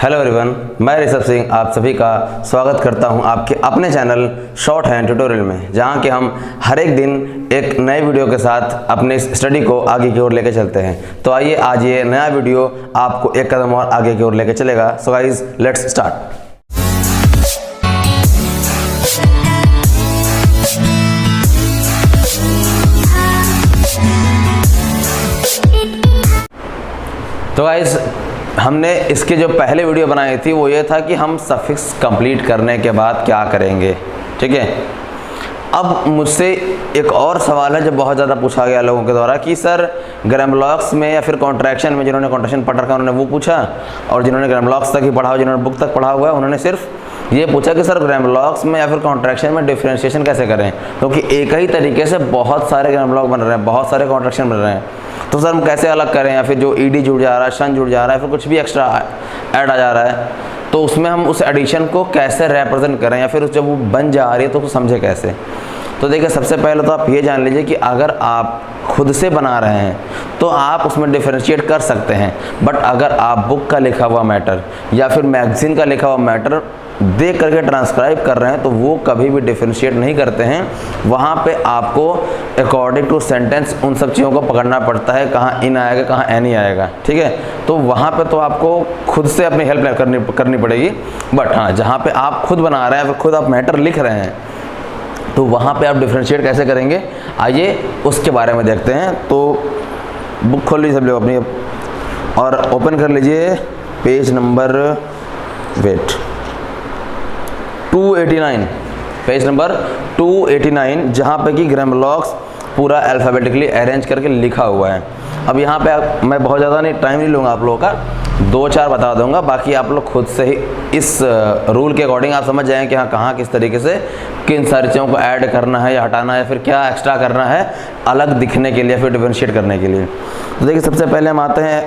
Hello everyone, मैं ऋषभ सिंह आप सभी का स्वागत करता हूं आपके अपने चैनल शॉर्ट हैंड ट्यूटोरियल में, जहां कि हम हर एक दिन एक नए वीडियो के साथ अपने स्टडी को आगे की ओर लेकर चलते हैं। तो आइए आज ये नया वीडियो आपको एक कदम और आगे की ओर लेकर चलेगा। So guys, let's start. तो गाइस, हमने इसके जो पहले वीडियो बनाई थी वो ये था कि हम सफिक्स कंप्लीट करने के बाद क्या करेंगे। ठीक है, अब मुझसे एक और सवाल है जो बहुत ज़्यादा पूछा गया लोगों के द्वारा कि सर ग्रामर में या फिर कॉन्ट्रैक्शन में, जिन्होंने कॉन्ट्रैक्शन पढ़ रखा है उन्होंने वो पूछा, और जिन्होंने ग्रामर तक ही पढ़ा हो, जिन्होंने बुक तक पढ़ा हुआ है, उन्होंने सिर्फ ये पूछा कि सर ग्रामर में या फिर कॉन्ट्रैक्शन में डिफरेंशिएशन कैसे करें, क्योंकि एक ही तरीके से बहुत सारे ग्रामर बन रहे हैं, बहुत सारे कॉन्ट्रैक्शन बन रहे हैं। तो सर हम कैसे अलग करें, या फिर जो ईडी जुड़ जा रहा है, शन जुड़ जा रहा है, फिर कुछ भी एक्स्ट्रा ऐड आ जा रहा है, तो उसमें हम उस एडिशन को कैसे रिप्रेजेंट करें, या फिर जब वो बन जा रही है तो उसको समझे कैसे। तो देखिए, सबसे पहले तो आप ये जान लीजिए कि अगर आप खुद से बना रहे हैं तो आप उसमें डिफरेंशिएट कर सकते हैं, बट अगर आप बुक का लिखा हुआ मैटर या फिर मैगजीन का लिखा हुआ मैटर देख करके ट्रांसक्राइब कर रहे हैं तो वो कभी भी डिफरेंशिएट नहीं करते हैं। वहाँ पे आपको अकॉर्डिंग टू सेंटेंस उन सब चीज़ों को पकड़ना पड़ता है, कहाँ इन आएगा, कहाँ एन ही आएगा। ठीक है, तो वहाँ पे तो आपको खुद से अपनी हेल्प करनी पड़ेगी। बट हाँ, जहाँ पे आप खुद बना रहे हैं, फिर खुद आप मैटर लिख रहे हैं, तो वहाँ पे आप डिफरेंशिएट कैसे करेंगे, आइए उसके बारे में देखते हैं। तो बुक खोल लीजिए सब लोग अपनी और ओपन कर लीजिए पेज नंबर 289, पेज नंबर 289, जहाँ पे कि ग्रामर पूरा अल्फ़ाबेटिकली अरेंज करके लिखा हुआ है। अब यहाँ पे मैं बहुत ज़्यादा टाइम नहीं लूँगा आप लोगों का, 2-4 बता दूंगा, बाकी आप लोग खुद से ही इस रूल के अकॉर्डिंग आप समझ जाएं कि हाँ कहाँ किस तरीके से किन सारी चीज़ों को ऐड करना है या हटाना है, फिर क्या एक्स्ट्रा करना है अलग दिखने के लिए, फिर डिफरेंशिएट करने के लिए। तो देखिए, सबसे पहले हम आते हैं,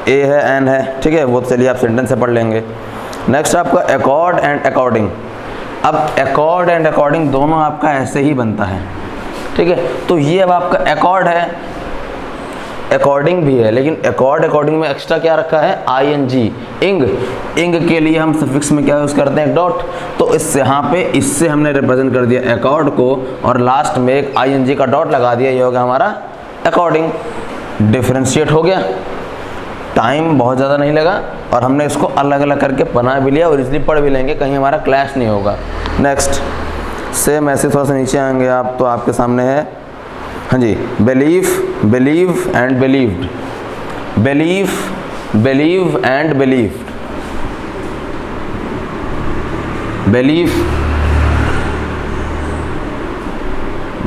ए है, एन है, ठीक है, वो तो चलिए आप सेंटेंस से पढ़ लेंगे। नेक्स्ट आपका अकॉर्ड एंड अकॉर्डिंग। अब अकॉर्ड एंड अकॉर्डिंग दोनों आपका ऐसे ही बनता है। ठीक है, तो ये अब आपका अकॉर्ड है, अकॉर्डिंग भी है, लेकिन अकॉर्डिंग में एक्स्ट्रा क्या रखा है, आईएनजी, इंग के लिए हम सफिक्स में क्या यूज करते हैं, एक डॉट। तो इससे यहाँ पे इससे हमने रिप्रेजेंट कर दिया अकॉर्ड को, और लास्ट में एक आईएनजी का डॉट लगा दिया, ये हो गया हमारा अकॉर्डिंग। डिफरेंशिएट हो गया, टाइम बहुत ज़्यादा नहीं लगा, और हमने इसको अलग अलग करके बना भी लिया और इजली पढ़ भी लेंगे, कहीं हमारा क्लैश नहीं होगा। नेक्स्ट सेम ऐसे थोड़ा सा नीचे आएंगे आप, तो आपके सामने है, हाँ जी, believe and believed, believe and believed,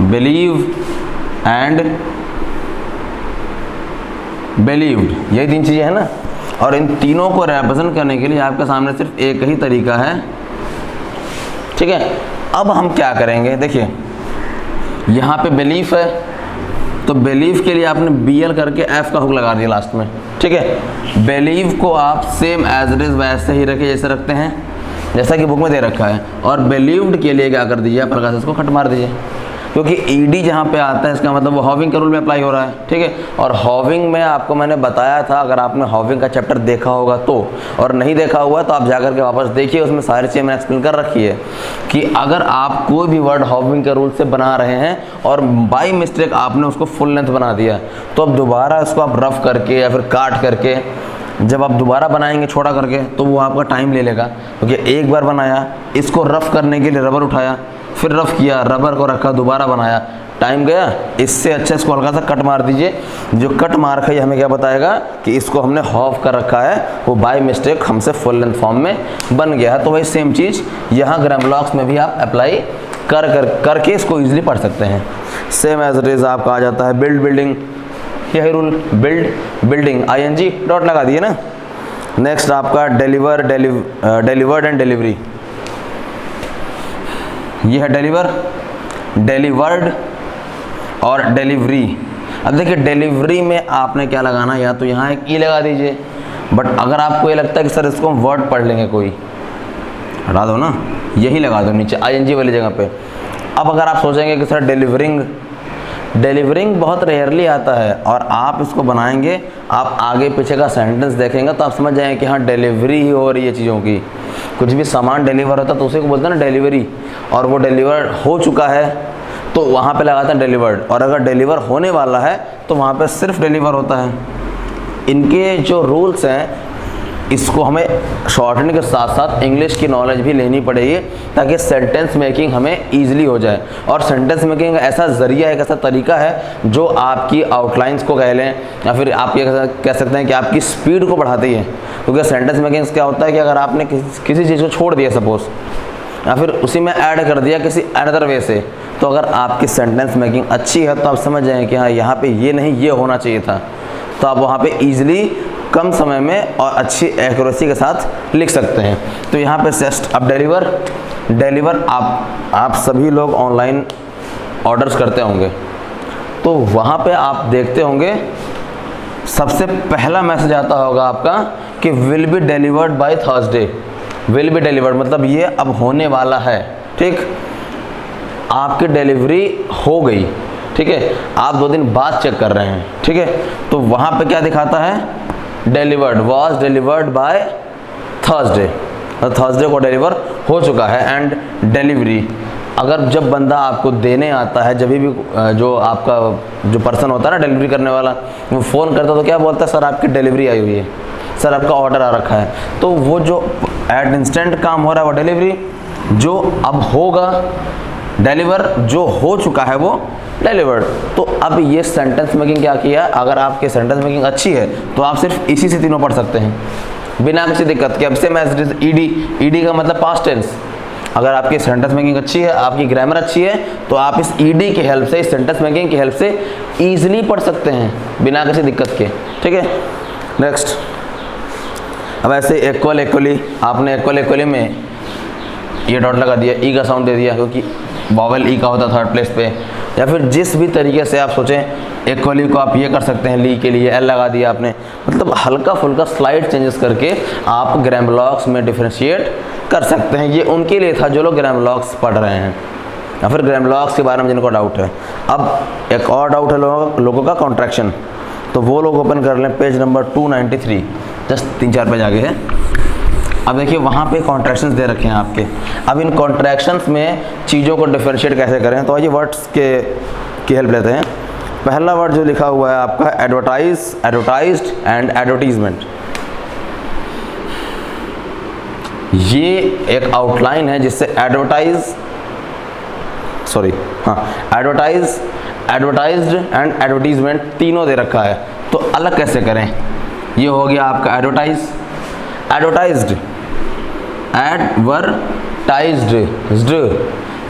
believe and believed, यही 3 चीज़ें हैं ना। और इन तीनों को रिप्रेजेंट करने के लिए आपके सामने सिर्फ एक ही तरीका है। ठीक है, अब हम क्या करेंगे, देखिए यहाँ पे बिलीफ है, तो बिलीव के लिए आपने BL करके F का हुक लगा दिया लास्ट में। ठीक है, बिलीव को आप सेम एज इट इज वैसे ही रखे जैसे रखते हैं, जैसा कि बुक में दे रखा है, और बिलीव्ड के लिए क्या कर दीजिए, प्रकाश इसको कट मार दीजिए, क्योंकि ईडी जहाँ पे आता है इसका मतलब वो हॉविंग के रूल में अप्लाई हो रहा है। ठीक है, और हॉविंग में आपको मैंने बताया था, अगर आपने हॉविंग का चैप्टर देखा होगा तो, और नहीं देखा हुआ तो आप जाकर के वापस देखिए, उसमें सारी चीज़ें मैंने एक्सप्लेन कर रखी है कि अगर आप कोई भी वर्ड हॉविंग के रूल से बना रहे हैं और बाई मिस्टेक आपने उसको फुल लेंथ बना दिया, तो अब दोबारा उसको आप रफ करके या फिर काट करके जब आप दोबारा बनाएंगे छोटा करके, तो वो आपका टाइम ले लेगा, क्योंकि एक बार बनाया, इसको रफ करने के लिए रबर उठाया, फिर रफ किया, रबर को रखा, दोबारा बनाया, टाइम गया। इससे अच्छा इसको हल्का सा कट मार दीजिए, जो कट मार है हमें क्या बताएगा कि इसको हमने हॉफ कर रखा है, वो बाय मिस्टेक हमसे फुल लेंथ फॉर्म में बन गया है। तो वही सेम चीज़ यहाँ ग्रामर में भी आप अप्लाई करके इसको ईजिली पढ़ सकते हैं। सेम एज इट इज आपका आ जाता है बिल्डिंग, यही रूल, बिल्डिंग आईएनजी डॉट लगा दिए ना। नेक्स्ट आपका डिलीवर्ड एंड डिलीवरी, ये है डिलीवर्ड और डिलीवरी। अब देखिए, डिलीवरी में आपने क्या लगाना, या तो यहाँ एक ई लगा दीजिए, बट अगर आपको ये लगता है कि सर इसको हम वर्ड पढ़ लेंगे, कोई हटा दो ना, यही लगा दो नीचे आईएनजी वाली जगह पे। अब अगर आप सोचेंगे कि सर डिलीवरिंग बहुत रेयरली आता है, और आप इसको बनाएंगे, आप आगे पीछे का सेंटेंस देखेंगे तो आप समझ जाएंगे कि हाँ डिलीवरी ही हो रही है चीज़ों की। कुछ भी सामान डिलीवर होता है तो उसी को बोलते हैं ना डिलीवरी, और वो डिलीवर हो चुका है तो वहाँ पे लगाते हैं डिलीवर्ड, और अगर डिलीवर होने वाला है तो वहाँ पे सिर्फ डिलीवर होता है। इनके जो रूल्स हैं इसको हमें शॉर्टन के साथ साथ इंग्लिश की नॉलेज भी लेनी पड़ेगी ताकि सेंटेंस मेकिंग हमें ईजिली हो जाए। और सेंटेंस मेकिंग ऐसा ज़रिया है, एक ऐसा तरीका है जो आपकी आउटलाइंस को कह लें या फिर आप ये कह सकते हैं कि आपकी स्पीड को बढ़ाती है। क्योंकि सेंटेंस मेकिंग क्या होता है कि अगर आपने किसी चीज़ को छोड़ दिया सपोज, या फिर उसी में ऐड कर दिया किसी अनदर वे से, तो अगर आपकी सेंटेंस मेकिंग अच्छी है तो आप समझ जाएं कि हाँ यहाँ पे ये नहीं ये होना चाहिए था, तो आप वहाँ पे ईजिली कम समय में और अच्छी एक्यूरेसी के साथ लिख सकते हैं। तो यहाँ पे सेस्ट अब डिलीवर आप सभी लोग ऑनलाइन ऑर्डर्स करते होंगे, तो वहाँ पे आप देखते होंगे सबसे पहला मैसेज आता होगा आपका कि will be delivered by Thursday. Will be delivered मतलब ये अब होने वाला है, ठीक, आपकी डिलीवरी हो गई, ठीक है, आप 2 दिन बाद चेक कर रहे हैं, ठीक है, तो वहाँ पे क्या दिखाता है delivered, was delivered by Thursday, Thursday को डिलीवर हो चुका है। एंड डिलीवरी अगर जब बंदा आपको देने आता है, जब भी जो आपका जो पर्सन होता है ना डिलीवरी करने वाला, वो फ़ोन करता तो क्या बोलता है, सर आपकी डिलीवरी आई हुई है, सर आपका ऑर्डर आ रखा है। तो वो जो एट इंस्टेंट काम हो रहा है वो डिलीवरी, जो अब होगा डिलीवर, जो हो चुका है वो डिलीवर्ड। तो अब ये सेंटेंस मेकिंग क्या किया, अगर आपकी सेंटेंस मेकिंग अच्छी है तो आप सिर्फ इसी से तीनों पढ़ सकते हैं बिना किसी दिक्कत के। अब से मैं ईडी का मतलब पास्ट टेंस, अगर आपकी सेंटेंस मेकिंग अच्छी है, आपकी ग्रामर अच्छी है, तो आप इस ईडी की हेल्प से, इस सेंटेंस मेकिंग की हेल्प से ईजिली पढ़ सकते हैं बिना किसी दिक्कत के, ठीक है। नेक्स्ट, अब ऐसे इक्वली आपने इक्वली में ये डॉट लगा दिया, ई का साउंड दे दिया क्योंकि वॉवेल ई का होता है थर्ड प्लेस पे, या फिर जिस भी तरीके से आप सोचें इक्वली को आप ये कर सकते हैं, ली के लिए एल लगा दिया आपने, मतलब हल्का फुल्का स्लाइड चेंजेस करके आप ग्रामर में डिफ्रेंशिएट कर सकते हैं। ये उनके लिए था जो लोग ग्रामर पढ़ रहे हैं या फिर ग्रामर के बारे में जिनको डाउट है। अब एक और डाउट है लोगों का कॉन्ट्रैक्शन, तो वो लोग ओपन कर लें पेज नंबर 293, जस्ट 3-4 पेज आगे है। अब देखिए वहाँ पे कॉन्ट्रैक्शंस दे रखे हैं आपके। अब इन कॉन्ट्रैक्शंस में चीज़ों को डिफरेंशिएट कैसे करें, तो आइए वर्ड्स की हेल्प लेते हैं। पहला वर्ड जो लिखा हुआ है आपका एडवर्टाइज्ड एंड एडवर्टीजमेंट, ये एक आउटलाइन है जिससे एडवर्टाइज्ड एंड एडवर्टीजमेंट तीनों दे रखा है, तो अलग कैसे करें। ये हो गया आपका एडवर्टाइज्ड,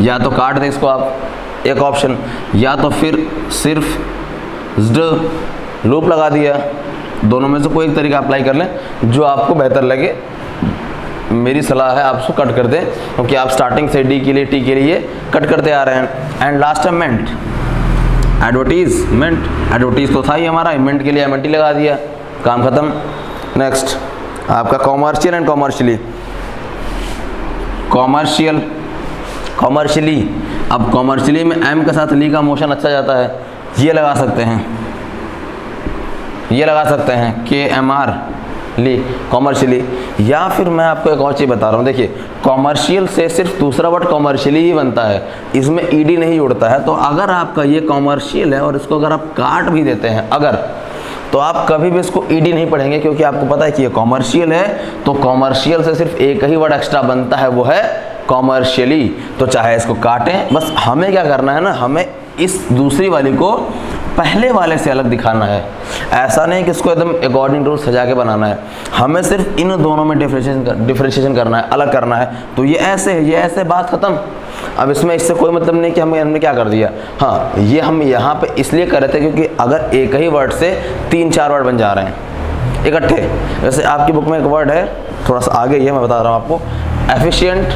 या तो काट दें इसको आप एक ऑप्शन, या तो फिर सिर्फ लूप लगा दिया, दोनों में से कोई एक तरीका अप्लाई कर लें जो आपको बेहतर लगे। मेरी सलाह है आप उसको कट कर दें क्योंकि आप स्टार्टिंग से डी के लिए टी के लिए कट करते आ रहे हैं। एंड लास्ट है मेंट, एडवर्टीज तो था ही हमारा, मेंट के लिए एम लगा दिया, काम खत्म। नेक्स्ट आपका कॉमर्शियल एंड कॉमर्शियली, अब कॉमर्शियली में एम के साथ ली का मोशन अच्छा जाता है, ये लगा सकते हैं KMR ली कॉमर्शियली। या फिर मैं आपको एक और चीज़ बता रहा हूँ, देखिए कॉमर्शियल से सिर्फ दूसरा वर्ड कॉमर्शियली ही बनता है, इसमें ईडी नहीं जुड़ता है। तो अगर आपका ये कॉमर्शियल है और इसको अगर आप काट भी देते हैं अगर, तो आप कभी भी इसको ईडी नहीं पढ़ेंगे क्योंकि आपको पता है कि ये कॉमर्शियल है, तो कॉमर्शियल से सिर्फ एक ही वर्ड एक्स्ट्रा बनता है, वो है कॉमर्शियली। तो चाहे इसको काटें, बस हमें क्या करना है ना, हमें इस दूसरी वाली को पहले वाले से अलग दिखाना है। ऐसा नहीं कि इसको एकदम अकॉर्डिंग टू सजा के बनाना है, हमें सिर्फ इन दोनों में डिफरेंशिएशन करना है, अलग करना है। तो ये ऐसे है, ये ऐसे, बात खत्म। अब इसमें इससे कोई मतलब नहीं कि हमने क्या कर दिया। हाँ, ये हम यहाँ पे इसलिए कर रहे थे क्योंकि अगर एक ही वर्ड से 3-4 वर्ड बन जा रहे हैं इकट्ठे। जैसे आपकी बुक में एक वर्ड है थोड़ा सा आगे, ये मैं बता रहा हूँ आपको, एफिशिएंट,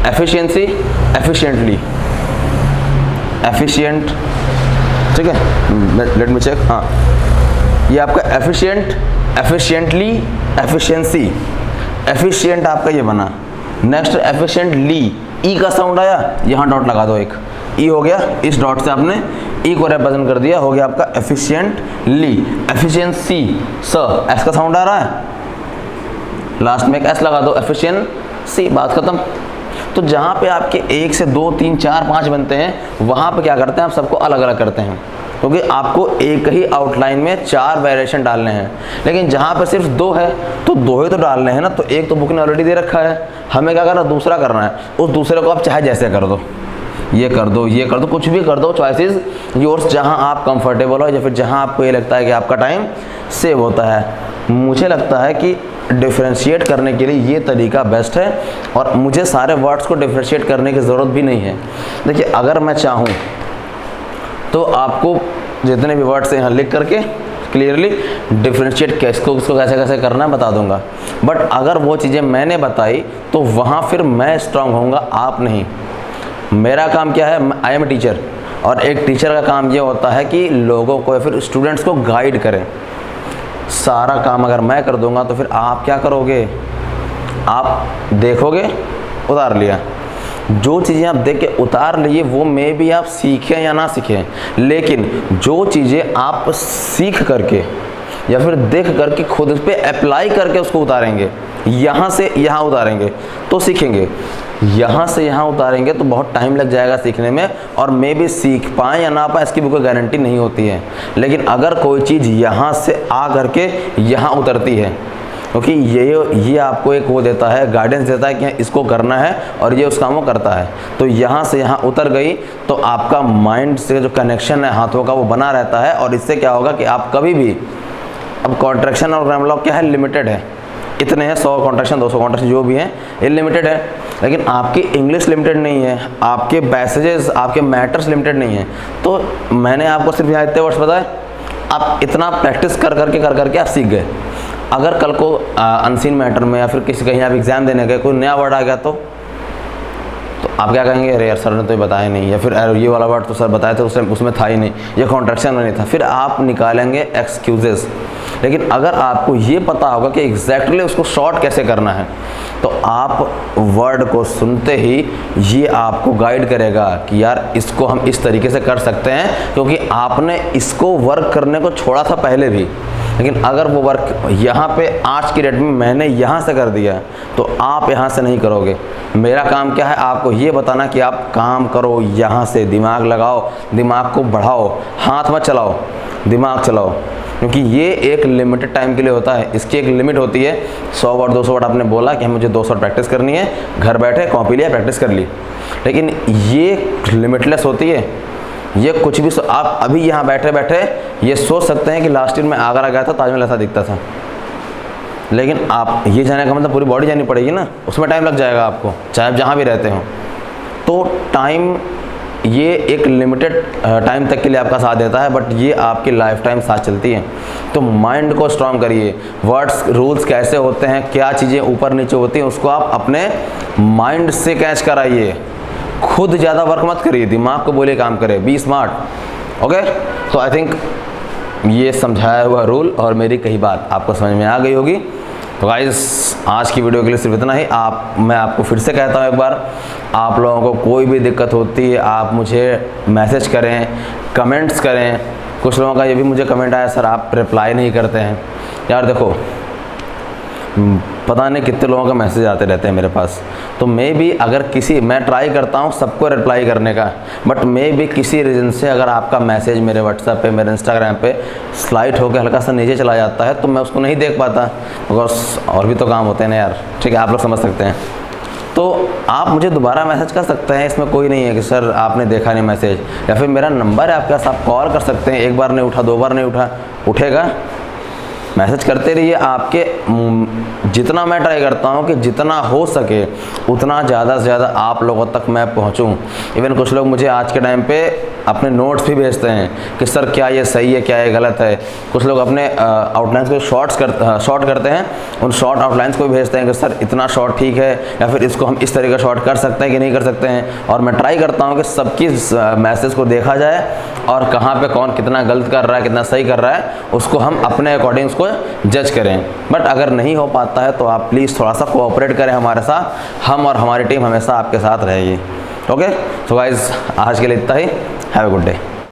एफिशिएंसी, एफिशिएंटली, एफिशिएंट, ठीक है, लेट मी चेक। हाँ, ये आपका एफिशिएंट, एफिशिएंटली, एफिशिएंसी, एफिशिएंट आपका ये बना। नेक्स्ट एफिशिएंटली, ई का साउंड आया, यहाँ डॉट लगा दो, एक ई हो गया, इस डॉट से आपने ई को रिप्रेजेंट कर दिया, हो गया आपका एफिशिएंटली, एफिशिएंसी, स एस का साउंड आ रहा है, लास्ट में एक एस लगा दो, एफिशिएंसी, बात खत्म। तो जहाँ पे आपके 1 से 2 3 4 5 बनते हैं, वहाँ पे क्या करते हैं, आप सबको अलग अलग करते हैं, क्योंकि आपको एक ही आउटलाइन में 4 वेरिएशन डालने हैं। लेकिन जहाँ पे सिर्फ 2 है तो 2 ही तो डालने हैं ना, तो एक तो बुक ने ऑलरेडी दे रखा है, हमें क्या करना, दूसरा करना है। उस दूसरे को आप चाहे जैसे कर दो, ये कर दो, ये कर दो, कुछ भी कर दो, चॉइसेस योर्स, जहाँ आप कंफर्टेबल हो या फिर जहाँ आपको ये लगता है कि आपका टाइम सेव होता है। मुझे लगता है कि डिफ्रेंशिएट करने के लिए ये तरीका बेस्ट है, और मुझे सारे वर्ड्स को डिफ्रेंशिएट करने की ज़रूरत भी नहीं है। देखिए, अगर मैं चाहूँ तो आपको जितने भी वर्ड्स हैं यहाँ लिख करके क्लियरली डिफ्रेंशिएट किसको कैसे कैसे करना है बता दूंगा। बट अगर वो चीज़ें मैंने बताई तो वहाँ फिर मैं स्ट्रांग होऊंगा, आप नहीं। मेरा काम क्या है, आई एम ए टीचर, और एक टीचर का काम ये होता है कि लोगों को या फिर स्टूडेंट्स को गाइड करें। सारा काम अगर मैं कर दूंगा तो फिर आप क्या करोगे, आप देखोगे उतार लिया, जो चीज़ें आप देख के उतार लिए वो मे भी आप सीखें या ना सीखें, लेकिन जो चीज़ें आप सीख करके या फिर देख करके खुद पे अप्लाई करके उसको उतारेंगे, यहाँ से यहाँ उतारेंगे तो सीखेंगे, यहाँ से यहाँ उतारेंगे तो बहुत टाइम लग जाएगा सीखने में, और मे भी सीख पाएँ या ना पाएँ इसकी भी कोई गारंटी नहीं होती है। लेकिन अगर कोई चीज़ यहाँ से आ करके यहाँ उतरती है, क्योंकि ये आपको एक वो देता है, गाइडेंस देता है कि इसको करना है, और ये उस काम को करता है, तो यहाँ से यहाँ उतर गई तो आपका माइंड से जो कनेक्शन है हाथों का वो बना रहता है। और इससे क्या होगा कि आप कभी भी, अब कॉन्ट्रैक्शन और ग्रामर लॉ क्या है, लिमिटेड है, इतने हैं 100 कॉन्ट्रैक्शन 200 कॉन्ट्रैक्शन जो भी हैं ये लिमिटेड है, लेकिन आपकी इंग्लिश लिमिटेड नहीं है, आपके पैसेजेस, आपके मैटर्स लिमिटेड नहीं है। तो मैंने आपको सिर्फ यहाँ इतने वर्ड्स बताए, आप इतना प्रैक्टिस कर करके आप सीख गए। अगर कल को अनसीन मैटर में या फिर किसी कहीं आप एग्जाम देने गए, कोई नया वर्ड आ गया तो आप क्या कहेंगे, अरे यार सर ने तो ये बताया नहीं, या फिर ये वाला वर्ड तो सर बताया था उसमें था ही नहीं, ये कॉन्ट्रैक्शन में नहीं था, फिर आप निकालेंगे एक्सक्यूजेस। लेकिन अगर आपको ये पता होगा कि एग्जैक्टली उसको शॉर्ट कैसे करना है, तो आप वर्ड को सुनते ही ये आपको गाइड करेगा कि यार इसको हम इस तरीके से कर सकते हैं, क्योंकि आपने इसको वर्क करने को छोड़ा था पहले भी। लेकिन अगर वो वर्क यहाँ पे आज की डेट में मैंने यहाँ से कर दिया तो आप यहाँ से नहीं करोगे। मेरा काम क्या है, आपको ये बताना कि आप काम करो, यहाँ से दिमाग लगाओ, दिमाग को बढ़ाओ, हाथ मत चलाओ, दिमाग चलाओ, क्योंकि ये एक लिमिटेड टाइम के लिए होता है। इसकी एक लिमिट होती है, 100 वर्ड 200 वर्ड आपने बोला कि मुझे 200 प्रैक्टिस करनी है, घर बैठे कॉपी लिया प्रैक्टिस कर ली, लेकिन ये लिमिटलेस होती है। ये कुछ भी आप अभी यहाँ बैठे बैठे ये सोच सकते हैं कि लास्ट ईयर में आगरा गया था, ताजमहल ऐसा दिखता था, लेकिन आप ये जाने का मतलब पूरी बॉडी जानी पड़ेगी ना, उसमें टाइम लग जाएगा आपको, चाहे आप जहाँ भी रहते हो। तो टाइम ये एक लिमिटेड टाइम तक के लिए आपका साथ देता है, बट ये आपकी लाइफ टाइम साथ चलती है। तो माइंड को स्ट्रॉन्ग करिए, वर्ड्स रूल्स कैसे होते हैं, क्या चीज़ें ऊपर नीचे होती हैं, उसको आप अपने माइंड से कैच कराइए। खुद ज़्यादा वर्क मत करिए, दिमाग को बोलिए काम करे, बी स्मार्ट। ओके, तो आई थिंक ये समझाया हुआ रूल और मेरी कही बात आपको समझ में आ गई होगी। तो गाइस, आज की वीडियो के लिए सिर्फ इतना ही। मैं आपको फिर से कहता हूँ एक बार, आप लोगों को कोई भी दिक्कत होती है आप मुझे मैसेज करें, कमेंट्स करें। कुछ लोगों का ये भी मुझे कमेंट आया, सर आप रिप्लाई नहीं करते हैं। यार देखो, पता नहीं कितने लोगों का मैसेज आते रहते हैं मेरे पास, तो मैं भी अगर मैं ट्राई करता हूँ सबको रिप्लाई करने का, बट मैं भी किसी रीज़न से अगर आपका मैसेज मेरे व्हाट्सएप पे, मेरे इंस्टाग्राम पे स्लाइड होकर हल्का सा नीचे चला जाता है तो मैं उसको नहीं देख पाता, बिकॉज और भी तो काम होते हैं ना यार, ठीक है, आप लोग समझ सकते हैं। तो आप मुझे दोबारा मैसेज कर सकते हैं, इसमें कोई नहीं है कि सर आपने देखा नहीं मैसेज, या फिर मेरा नंबर है आपके पास, आप कॉल कर सकते हैं। एक बार नहीं उठा, 2 बार नहीं उठा, उठेगा, मैसेज करते रहिए। आपके जितना मैं ट्राई करता हूँ कि जितना हो सके उतना ज़्यादा से ज़्यादा आप लोगों तक मैं पहुँचूँ। इवन कुछ लोग मुझे आज के टाइम पे अपने नोट्स भी भेजते हैं कि सर क्या ये सही है, क्या ये गलत है। कुछ लोग अपने आउटलाइंस को शॉर्ट करते हैं, उन शॉर्ट आउटलाइंस को भी भेजते हैं कि सर इतना शॉर्ट ठीक है, या फिर इसको हम इस तरीके शॉर्ट कर सकते हैं कि नहीं कर सकते हैं। और मैं ट्राई करता हूँ कि सबकी मैसेज को देखा जाए और कहाँ पे कौन कितना गलत कर रहा है, कितना सही कर रहा है, उसको हम अपने अकॉर्डिंग उसको जज करें। बट अगर नहीं हो पाता है तो आप प्लीज़ थोड़ा सा कोऑपरेट करें हमारे साथ, हम और हमारी टीम हमेशा आपके साथ रहेगी। ओके, तो गाइज आज के लिए इतना ही। Have a good day.